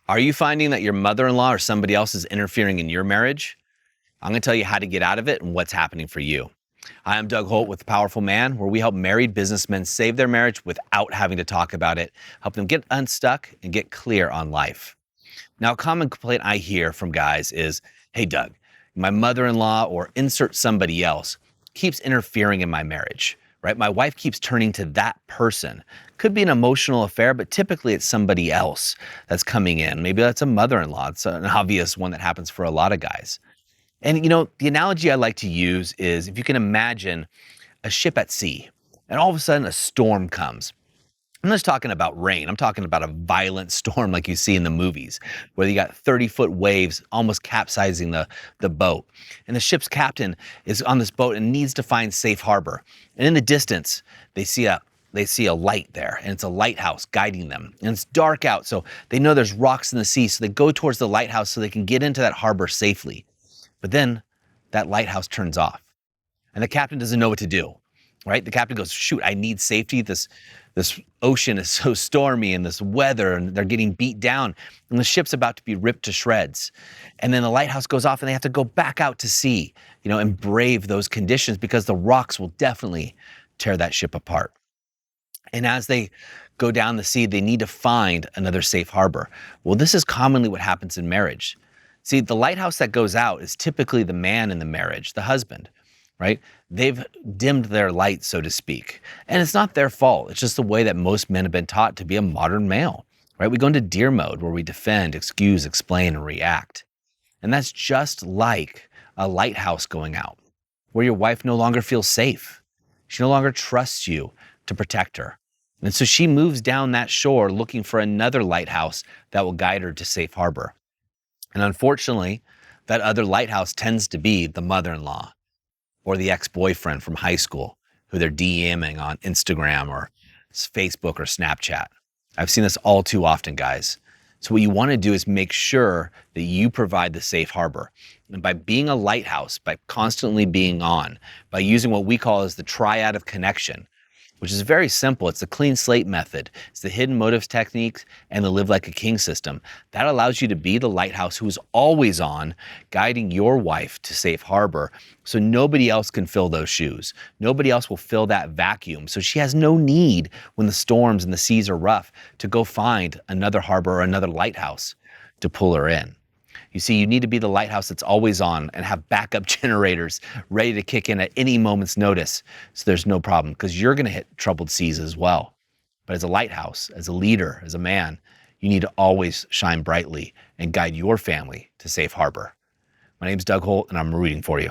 Are you finding that your mother-in-law or somebody else is interfering in your marriage? I'm going to tell you how to get out of it and what's happening for you. I am Doug Holt with The Powerful Man, where we help married businessmen save their marriage without having to talk about it, help them get unstuck and get clear on life. Now, a common complaint I hear from guys is, hey, Doug, my mother-in-law or insert somebody else keeps interfering in my marriage, right? My wife keeps turning to that person. Could be an emotional affair, but typically it's somebody else that's coming in. Maybe that's a mother-in-law. It's an obvious one that happens for a lot of guys. And the analogy I like to use is if you can imagine a ship at sea and all of a sudden a storm comes. I'm not just talking about rain. I'm talking about a violent storm like you see in the movies, where you got 30-foot waves almost capsizing the boat. And the ship's captain is on this boat and needs to find safe harbor. And in the distance, they see a light there, and it's a lighthouse guiding them. And it's dark out, so they know there's rocks in the sea, so they go towards the lighthouse so they can get into that harbor safely. But then that lighthouse turns off, and the captain doesn't know what to do, right? The captain goes, shoot, I need safety. This ocean is so stormy and this weather, and they're getting beat down, and the ship's about to be ripped to shreds. And then the lighthouse goes off and they have to go back out to sea, and brave those conditions because the rocks will definitely tear that ship apart. And as they go down the sea, they need to find another safe harbor. Well, this is commonly what happens in marriage. See, the lighthouse that goes out is typically the man in the marriage, the husband, right? They've dimmed their light, so to speak. And it's not their fault. It's just the way that most men have been taught to be a modern male, right? We go into deer mode where we defend, excuse, explain, and react. And that's just like a lighthouse going out, where your wife no longer feels safe. She no longer trusts you to protect her. And so she moves down that shore looking for another lighthouse that will guide her to safe harbor. And unfortunately, that other lighthouse tends to be the mother-in-law or the ex-boyfriend from high school who they're DMing on Instagram or Facebook or Snapchat. I've seen this all too often, guys. So what you want to do is make sure that you provide the safe harbor. And by being a lighthouse, by constantly being on, by using what we call as the triad of connection, which is very simple. It's the clean slate method. It's the hidden motives techniques and the live like a king system. That allows you to be the lighthouse who is always on, guiding your wife to safe harbor so nobody else can fill those shoes. Nobody else will fill that vacuum. So she has no need when the storms and the seas are rough to go find another harbor or another lighthouse to pull her in. You see, you need to be the lighthouse that's always on and have backup generators ready to kick in at any moment's notice. So there's no problem, because you're going to hit troubled seas as well. But as a lighthouse, as a leader, as a man, you need to always shine brightly and guide your family to safe harbor. My name's Doug Holt, and I'm rooting for you.